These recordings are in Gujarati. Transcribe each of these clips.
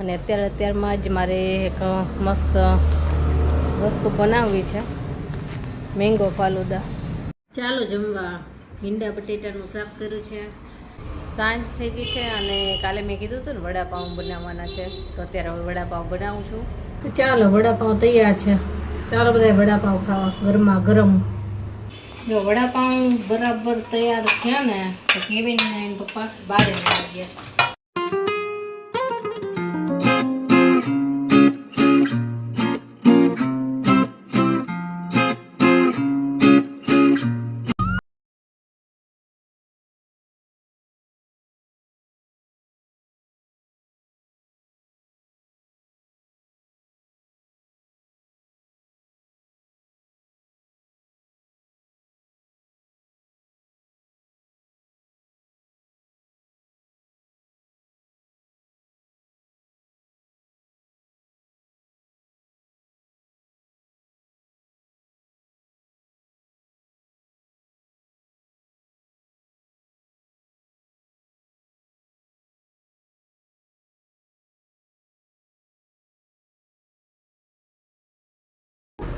અને અત્યારમાં જ મારે એક મસ્ત વસ્તુ બનાવવી છે, મેંગો ફાલુદા. ચાલો જમવા. ભીંડા બટેટાનું શાક કર્યું છે. સાંજ થઈ ગઈ છે અને કાલે મેં કીધું હતું ને વડાપાઉં બનાવવાના છે, તો અત્યારે હવે વડાપાઉં બનાવું છું. તો ચાલો વડાપાઉં તૈયાર છે. ચાલો બધા વડાપાઉં ખાવા ગરમા ગરમ. જો વડાપાઉં બરાબર તૈયાર થયા ને તો કેવીન ને પપ્પા બહાર આવી ગયા.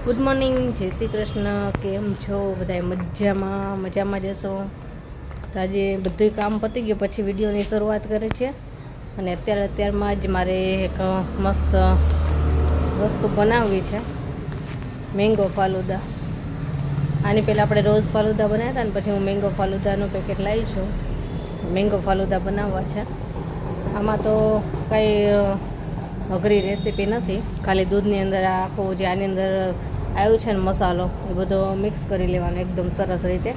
ગુડ મોર્નિંગ, જય શ્રી કૃષ્ણ. કેમ છો બધા? મજામાં જશો. તો આજે બધું કામ પતી ગયું પછી વિડીયોની શરૂઆત કરી છે. અને અત્યારમાં જ મારે એક મસ્ત વસ્તુ બનાવવી છે, મેંગો ફાલુદા. આની પહેલાં આપણે રોઝ ફાલુદા બનાવ્યા હતા ને પછી હું મેંગો ફાલુદાનું પેકેટ લાવી છું. મેંગો ફાલુદા બનાવવા છે. આમાં તો કંઈ અઘરી રેસીપી નથી, ખાલી દૂધની અંદર આખું જે આની અંદર આવ્યું છે ને મસાલો એ બધો મિક્સ કરી લેવાનો એકદમ સરસ રીતે,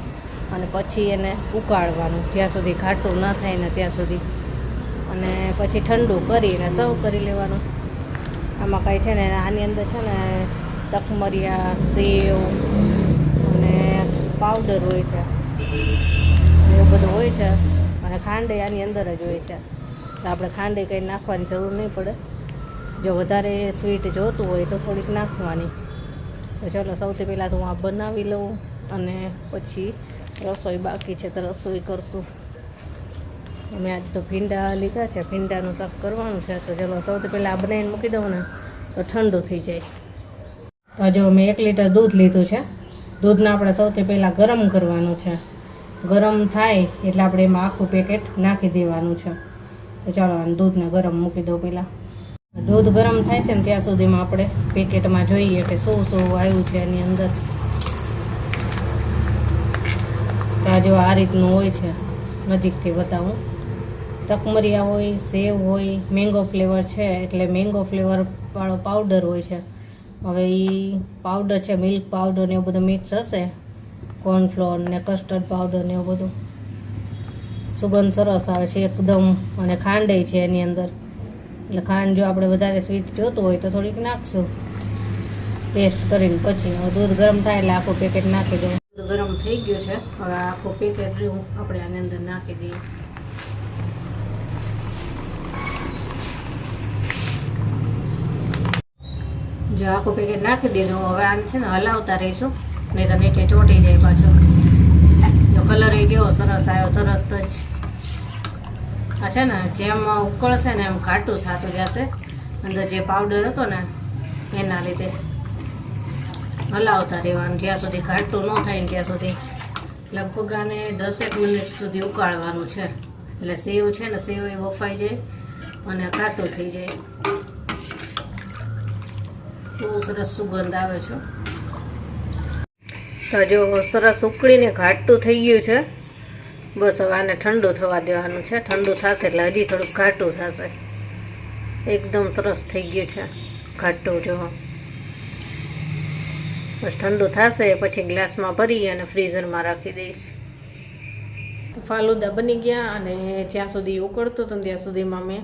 અને પછી એને ઉકાળવાનું જ્યાં સુધી ઘાટું ન થાય ને ત્યાં સુધી, અને પછી ઠંડુ કરીને સર્વ કરી લેવાનું. આમાં કાંઈ છે ને આની અંદર છે ને તકમરિયા, સેવ અને પાવડર હોય છે, એવું બધું હોય છે, અને ખાંડ આની અંદર જ હોય છે. તો આપણે ખાંડ કંઈ નાખવાની જરૂર નહીં પડે. જો વધારે સ્વીટ જોતું હોય તો થોડીક નાખવાની. તો ચાલો સૌથી પહેલાં તો હું આ બનાવી લઉં અને પછી રસોઈ બાકી છે તો રસોઈ કરશું. મેં આજ તો ભીંડા લીધા છે, ભીંડાનું શાક કરવાનું છે. તો ચાલો સૌથી પહેલાં આ બનાવીને મૂકી દઉં ને તો ઠંડુ થઈ જાય. તો જો મેં 1 લીટર દૂધ લીધું છે. દૂધને આપણે સૌથી પહેલાં ગરમ કરવાનું છે. ગરમ થાય એટલે આપણે એમાં આખું પેકેટ નાખી દેવાનું છે. તો ચાલો દૂધને ગરમ મૂકી દઉં પહેલાં. દૂધ ગરમ થાય છે ને ત્યાં સુધીમાં આપણે પેકેટમાં જોઈએ કે શું આવ્યું છે એની અંદર. તો જો આ રીતનું હોય છે, નજીકથી બતાવું. તકમરિયા હોય, સેવ હોય, મેંગો ફ્લેવર છે એટલે મેંગો ફ્લેવરવાળો પાવડર હોય છે. હવે એ પાવડર છે, મિલ્ક પાવડર ને એવું બધું મિક્સ હશે, કોર્નફ્લોર ને કસ્ટર્ડ પાવડર ને એવું બધું. સુગંધ સરસ આવે છે એકદમ. અને ખાંડ છે એની અંદર, એટલે ખાંડ જો આપણે વધારે સ્વીટ જોતું હોય તો થોડીક નાખશું ટેસ્ટ કરીને. પછી દૂધ ગરમ થાય એટલે આખું પેકેટ નાખી દઉં. દૂધ ગરમ થઈ ગયું છે, હવે આખું પેકેટ આપણે આની અંદર નાખી દઈએ. જો આખું પેકેટ નાખી દીધું. હવે આને છે ને હલાવતા રહીશું, નહીં તો નીચે ચોંટી જાય પાછો. તો કલર એ કેવો સરસ આવ્યો તરત જ. આ છે ને જેમ ઉકળશે ને એમ ઘાટું થતું જશે. અંદર જે પાવડર હતો ને એના લીધે હલાવતા રહેવાનું જ્યાં સુધી ઘાટું ન થાય ને ત્યાં સુધી. લગભગ આને 10 મિનિટ સુધી ઉકાળવાનું છે, એટલે સેવ છે ને સેવ એ બફાઈ જાય અને ઘાટું થઈ જાય. બહુ સરસ સુગંધ આવે છે. તો જો સરસ ઉકળીને ઘાટું થઈ ગયું છે. બસ હવે આને ઠંડુ થવા દેવાનું છે. ઠંડુ થશે એટલે હજી થોડુંક ઘાટું થશે. એકદમ સરસ થઈ ગયું છે ઘાટું. જો બસ ઠંડુ થશે પછી ગ્લાસમાં ભરી અને ફ્રીઝરમાં રાખી દઈશ. ફાલુદા બની ગયા અને જ્યાં સુધી ઉકળતું હતું ત્યાં સુધીમાં મેં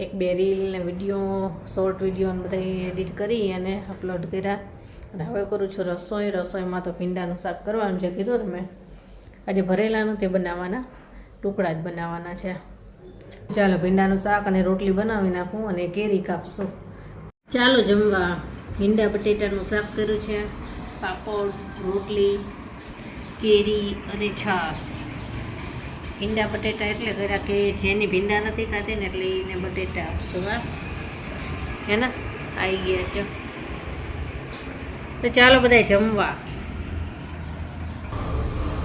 1-2 રીલ ને વિડીયો, શોર્ટ વિડીયો બધા એડિટ કરી અને અપલોડ કર્યા. અને હવે કરું છું રસોઈ. રસોઈમાં તો ભીંડાનું શાક કરવાનું છે કીધું ને મેં. આજે ભરેલા નથી બનાવવાના, ટુકડા જ બનાવવાના છે. ચાલો ભીંડાનું શાક અને રોટલી બનાવી નાખું અને કેરી કાપશું. ચાલો જમવા. ભીંડા બટેટાનું શાક કર્યું છે, પાપડ, રોટલી, કેરી અને છાશ. ભીંડા બટેટા એટલે કર્યા કે જેની ભીંડા નથી ખાતી ને એટલે એને બટેટા આપશું. હા, હે ને આવી ગયા છો. તો ચાલો બધા જમવા.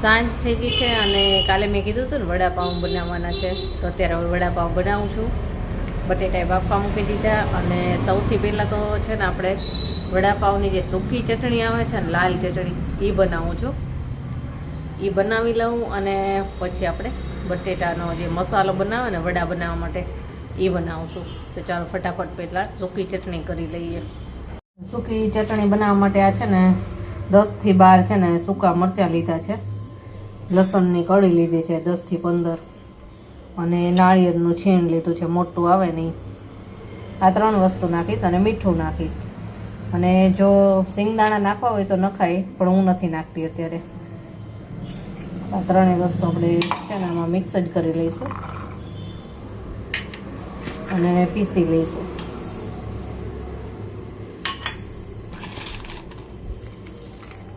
સાંજ થઈ ગઈ છે અને કાલે મેં કીધું હતું ને વડાપાઉં બનાવવાના છે, તો અત્યારે હવે વડાપાઉં બનાવું છું. બટેટા બાફવા મૂકી દીધા અને સૌથી પહેલાં તો છે ને આપણે વડાપાઉંની જે સૂકી ચટણી આવે છે ને લાલ ચટણી એ બનાવું છું. એ બનાવી લઉં અને પછી આપણે બટેટાનો જે મસાલો બનાવે ને વડા બનાવવા માટે એ બનાવું છું. તો ચાલો ફટાફટ પહેલાં સૂકી ચટણી કરી લઈએ. સૂકી ચટણી બનાવવા માટે આ છે ને 10 થી 12 છે ને સૂકા મરચાં લીધા છે, લસણની કળી લીધી છે 10 થી 15 અને નાળિયેરનું છીણ લીધું છે, મોટું આવે નહીં. આ 3 વસ્તુ નાખીશ અને મીઠું નાખીશ. અને જો સિંગદાણા નાખવા હોય તો નખાય, પણ હું નથી નાખતી અત્યારે. આ 3 વસ્તુ આપણે છે ને આમાં મિક્સ જ કરી લઈશું અને પીસી લઈશું.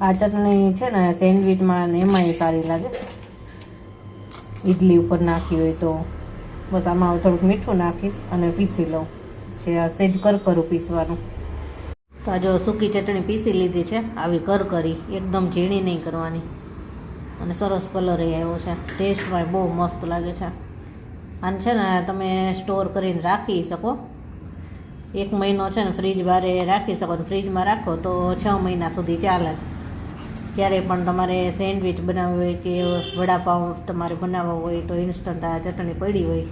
આ ચટણી છે ને સેન્ડવિચમાં ને એમાંય સારી લાગે, ઇડલી ઉપર નાખી હોય તો. બસ આમાં થોડુંક મીઠું નાખીશ અને પીસી લઉં. છે આ સેજ કરકરું પીસવાનું. તો આ જો સૂકી ચટણી પીસી લીધી છે, આવી કરકરી, એકદમ ઝીણી નહીં કરવાની. અને સરસ કલર આવ્યો છે, ટેસ્ટમાં બહુ મસ્ત લાગે છે. આને છે ને તમે સ્ટોર કરીને રાખી શકો, 1 મહિનો છે ને ફ્રીજ બારે રાખી શકો. ફ્રીજમાં રાખો તો 6 મહિના સુધી ચાલે. ક્યારે પણ તમારે સેન્ડવિચ બનાવવી હોય કે વડાપાઉં તમારે બનાવવા હોય તો ઇન્સ્ટન્ટ આ ચટણી પડી હોય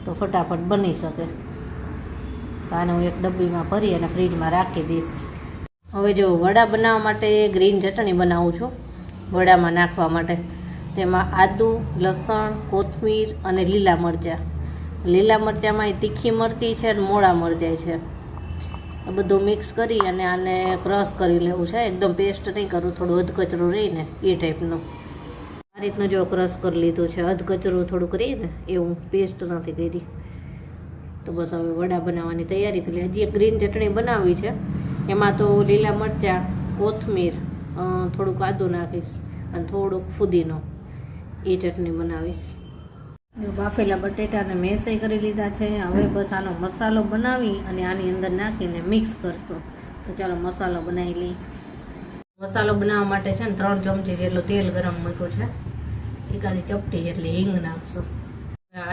તો ફટાફટ બની શકે. તો આને હું એક ડબ્બીમાં ભરી અને ફ્રીજમાં રાખી દઈશ. હવે જો વડા બનાવવા માટે ગ્રીન ચટણી બનાવું છું. વડામાં નાખવા માટે તેમાં આદુ, લસણ, કોથમીર અને લીલા મરચાં. લીલા મરચાંમાં તીખી મરચી છે અને મોળા મરચાં છે. આ બધું મિક્સ કરી અને આને ક્રશ કરી લેવું છે. એકદમ પેસ્ટ નહીં કરું, થોડું અધકચરું રહીને એ ટાઈપનું. આ રીતનું જો ક્રશ કરી લીધું છે, અધકચરું થોડુંક રહીને એવું, પેસ્ટ નથી કરી. તો બસ હવે વડા બનાવવાની તૈયારી કરી. હજી એક ગ્રીન ચટણી બનાવવી છે, એમાં તો લીલા મરચાં, કોથમીર, થોડુંક આદુ નાખીશ અને થોડુંક ફુદીનો, એ ચટણી બનાવીશ. બાફેલા બટેટાને મેસઈ કરી લીધા છે. હવે બસ આનો મસાલો બનાવી અને આની અંદર નાખીને મિક્સ કરશું. તો ચાલો મસાલો બનાવી લઈએ. મસાલો બનાવવા માટે છે ને 3 ચમચી જેટલું તેલ ગરમ મૂક્યું છે. એકાદી ચપટી જેટલી હિંગ નાખશું.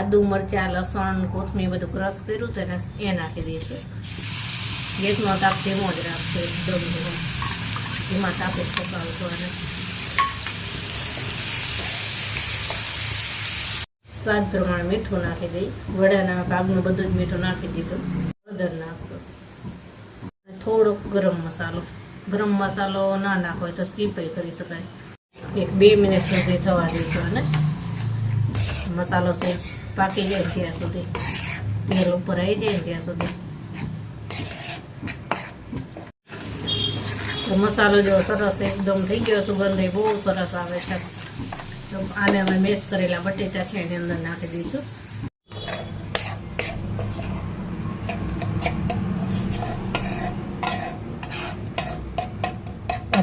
આદુ, મરચાં, લસણ, કોથમીર બધું ક્રશ કર્યું હતું ને એ નાખી દઈશું. ગેસનો તાપ ધીમો જ રાખશું, એકદમ ધીમા તાપે જ પકાવશું. અને સ્વાદ પ્રમાણે મીઠું નાખી દઈ. વડાના ભાગનું બધું જ મીઠું નાખી દીધું. હળદર નાખશું. થોડોક ગરમ મસાલો ના નાખો હોય તો સ્કીપ કરી શકાય. 1-2 મિનિટ સુધી થવા દઈશું અને મસાલો સહેજ પાકી જાય ત્યાં સુધી, તેલ ઉપર આવી જાય ત્યાં સુધી. તો મસાલો જો સરસ એકદમ થઈ ગયો, સુગંધ બહુ સરસ આવે છે. તો આને અમે મેશ કરેલા બટેટા છે એની અંદર નાખી દઈશું.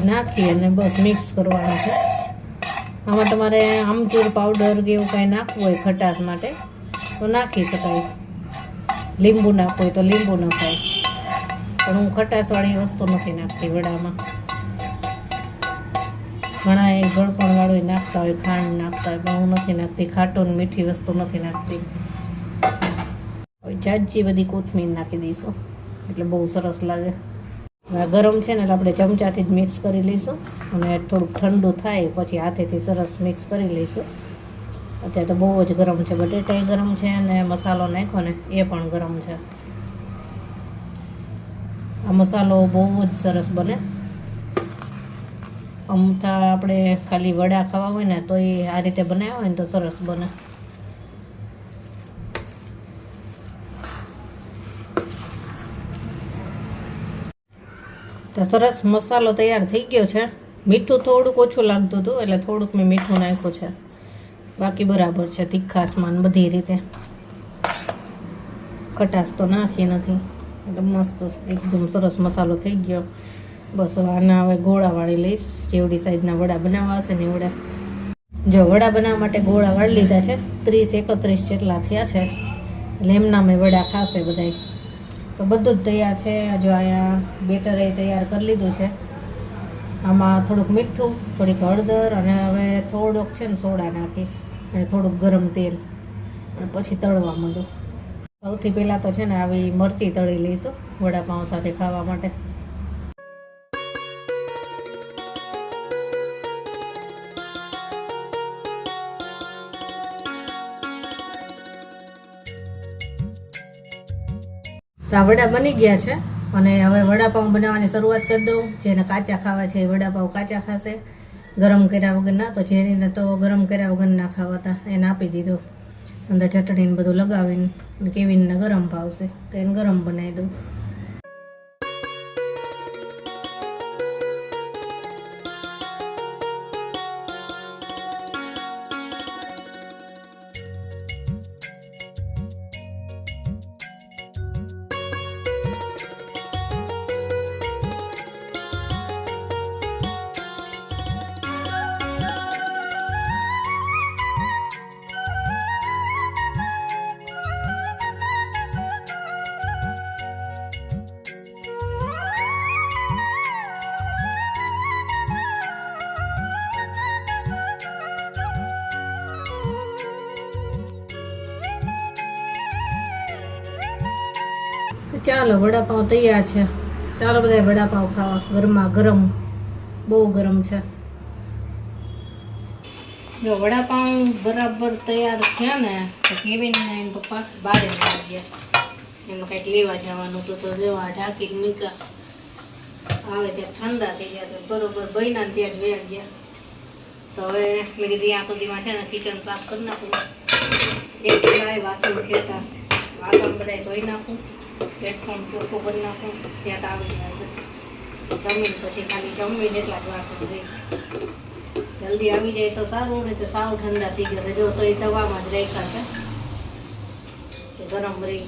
નાખી અને બસ મિક્સ કરવાનું છે. આમાં તમારે આમચૂર પાવડર કે એવું કાંઈ નાખવું હોય ખટાશ માટે તો નાખી શકાય. લીંબુ નાખવું હોય તો લીંબુ નખાય, પણ હું ખટાશવાળી વસ્તુ નથી નાખતી વડામાં. ઘણા એ ગળપણવાળું નાખતા હોય, ખાંડ નાખતા હોય, પણ હું નથી નાખતી. ખાટું મીઠી વસ્તુ નથી નાખતી. હવે જાજી બધી કોથમીર નાખી દઈશું એટલે બહુ સરસ લાગે. ગરમ છે ને એટલે આપણે ચમચાથી જ મિક્સ કરી લઈશું અને થોડુંક ઠંડુ થાય પછી હાથેથી સરસ મિક્સ કરી લઈશું. અત્યારે તો બહુ જ ગરમ છે, બટેટા ગરમ છે અને મસાલો નાખ્યો ને એ પણ ગરમ છે. આ મસાલો બહુ જ સરસ બને. અમથા આપણે ખાલી વડા ખાવા હોય ને તો એ આ રીતે બનાવ્યા હોય ને તો સરસ બને. તો સરસ મસાલો તૈયાર થઈ ગયો છે. મીઠું થોડુંક ઓછું લાગતું હતું એટલે થોડુંક મેં મીઠું નાખ્યું છે, બાકી બરાબર છે તીખાસમાં બધી રીતે. ખટાશ તો નાખી નથી એટલે મસ્ત એકદમ સરસ મસાલો થઈ ગયો. બસ આના હવે ગોળા વાળી લઈશ. જેવડી સાઈઝના વડા બનાવવા હશે ને વડા. જો વડા બનાવવા માટે ગોળા વાળી લીધા છે, 30-31 જેટલા થયા છે. એટલે એમના મેં વડા ખાશે બધાય. તો બધું જ તૈયાર છે. જો અહીંયા બેટર એ તૈયાર કરી લીધું છે. આમાં થોડુંક મીઠું, થોડીક હળદર અને હવે થોડોક છે ને સોડા નાખીશ અને થોડુંક ગરમ તેલ અને પછી તળવા માંડું. સૌથી પહેલાં તો છે ને આવી મરચી તળી લઈશું વડાપાઉં સાથે ખાવા માટે. તો આ વડા બની ગયા છે અને હવે વડાપાઉં બનાવવાની શરૂઆત કરી દઉં. જેને કાચા ખાવા છે એ વડાપાઉં કાચા ખાશે, ગરમ કર્યા વગરના. તો જેને તો ગરમ કર્યા વગરના ખાવા હતા એને આપી દીધું. અંદર ચટણીને બધું લગાવીને અને કેવીનને ગરમ ભાવશે તો એને ગરમ બનાવી દઉં. ચાલો વડાપાઉં તૈયાર છે. ચાલો બધા વડાપાઉં ખાવા. ગરમા ગરમ, બહુ ગરમ છે. જો વડાપાઉં બરાબર તૈયાર થયા ને તો કેવીન ને એમ પપ્પા બહાર ગયા. એમને કંઈક લેવા જવાનું હતું તો જો આ ઢાંકીને મૂક્યા. આવે ત્યાં ઠંડા થઈ ગયા તો બરોબર બન્યા ત્યાં જ વ્યા ગયા. તો હવે મેં કીધું ત્યાં સુધીમાં છે ને કિચન સાફ કરી નાખું. એક ગાય વાસણ ખેતા વાસણ બધા ધોઈ નાખું, પ્લેટફોર્મ ચોખ્ખું કરી નાખું. ત્યાં તો આવી જશે. જમીન પછી ખાલી જમીન એટલા જ વાસણ રહી. જલ્દી આવી જાય તો સારું, ને તો સાવ ઠંડા થઈ જશે. જો તો એ તવામાં જ રાખ્યા છે કે ગરમ રહી.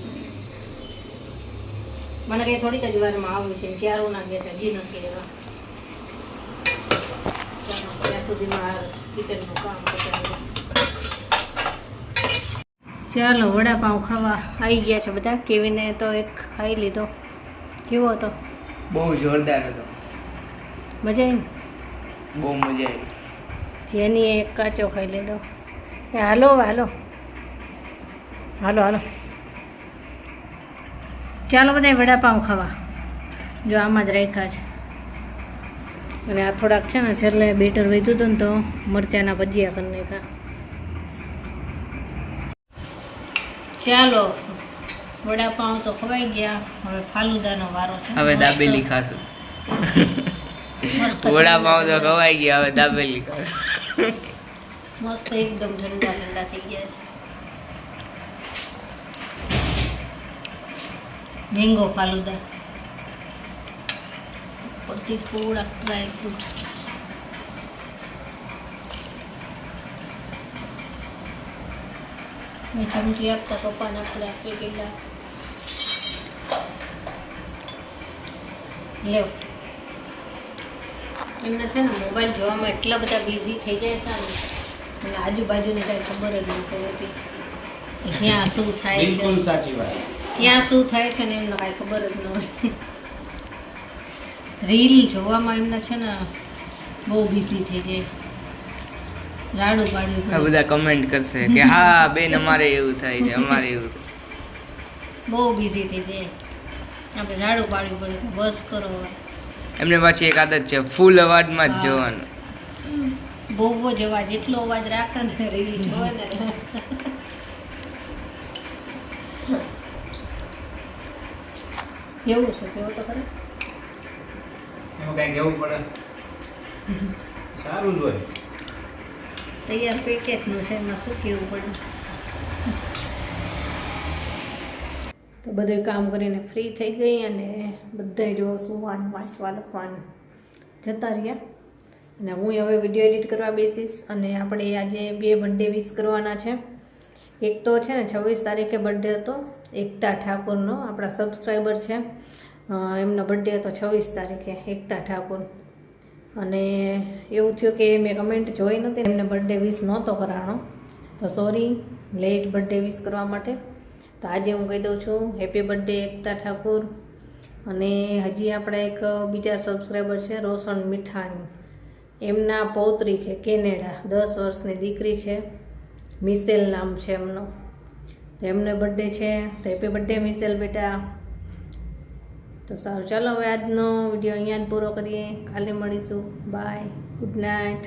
મને કંઈ થોડીક જ વારમાં આવ્યું છે. ક્યારું નાખે છે હજી નથી એવા. ત્યાં સુધીમાં કિચનનું કામ પતાવી. ચાલો વડાપાઉં ખાવા આવી ગયા છે બધા. કેવીને તો એક ખાઈ લીધો. કેવો હતો? બહુ જોરદાર હતો. મજા આવી? બહુ મજા આવી. જેની એક કાચો ખાઈ લીધો. એ હાલો હાલો હાલો હાલો. ચાલો બધા વડાપાઉં ખાવા. જો આમાં જ રાખ્યા છે. અને આ થોડાક છે ને છેલ્લે બેટર વધ્યું હતું ને તો મરચાંના ભજીયા કરી નાખ્યા. ચાલો વડાપાઉં તો ખવાઈ ગયા. હવે ફાલુદાનો વારો છે. હવે દાબેલી ખાશું. વડાપાઉં તો ખવાઈ ગયા, હવે દાબેલી ખાશું. મસ્ત એકદમ ઠંડા ઠંડા થઈ ગયા છે. મેંગો ફાલુદા, ઉપરથી થોડાક ડ્રાય ફ્રૂટ્સ. મેં ચમચી આપતા પપ્પાને આપણે આપી ગયેલા. લેવ એમને છે ને મોબાઈલ જોવામાં એટલા બધા બિઝી થઈ જાય છે ને, અને આજુબાજુની કાંઈ ખબર જ નથી હોતી. ક્યાં શું થાય છે, બિલકુલ સાચી વાત. ક્યાં શું થાય છે ને એમને કાંઈ ખબર જ ન હોય. રીલ જોવામાં એમને છે ને બહુ બિઝી થઈ જાય. રાડું પાડ્યું. આ બધા કમેન્ટ કરશે કે હા બેન અમારે એવું થાય છે, અમારે એવું. બહુ બિઝી થઈ જાય. આપણે રાડું પાડવું પડે કે બસ કરો હવે. એમને પાછી એક આદત છે ફૂલ અવાજમાં જ જોવાનું. બહુ જ અવાજ, એટલો અવાજ રાખે ને રીલ જોવે ને. એવું છે કેવું તો ખરે. એમાં કઈ કેવું પડે, સારું જ હોય. તૈયાર પેકેટનું છે, એમાં શું કેવું પડે. તો બધું કામ કરીને ફ્રી થઈ ગઈ અને બધા જો સુવાનું, વાંચવા, લખવાનું જતા રહ્યા. અને હું હવે વિડીયો એડિટ કરવા બેસીશ. અને આપણે આજે 2 બર્થડે વિશ કરવાના છે. એક તો છે ને 26 તારીખે બર્થડે હતો એકતા ઠાકોરનો, આપણા સબસ્ક્રાઈબર છે. એમનો બર્થડે હતો 26 તારીખે, એકતા ઠાકોર. અને એવું થયું કે મેં કમેન્ટ જોઈ નહોતી, એમને બર્થડે વિશ નહોતો કરાણો, તો સોરી લેટ બર્થડે વિશ કરવા માટે. તો આજે હું કહી દઉં છું હેપી બર્થડે એકતા ઠાકુર. અને હજી આપણા એક બીજા સબસ્ક્રાઈબર છે રોશન મીઠાણી, એમના પૌત્રી છે કેનેડા, 10 વર્ષની દીકરી છે, મિસેલ નામ છે એમનો. તો એમને બર્થડે છે, તો હેપી બર્થડે મિસેલ બેટા. તો સારું, ચાલો હવે આજનો વિડીયો અહીંયા જ પૂરો કરીએ. કાલે મળીશું. Bye, good night.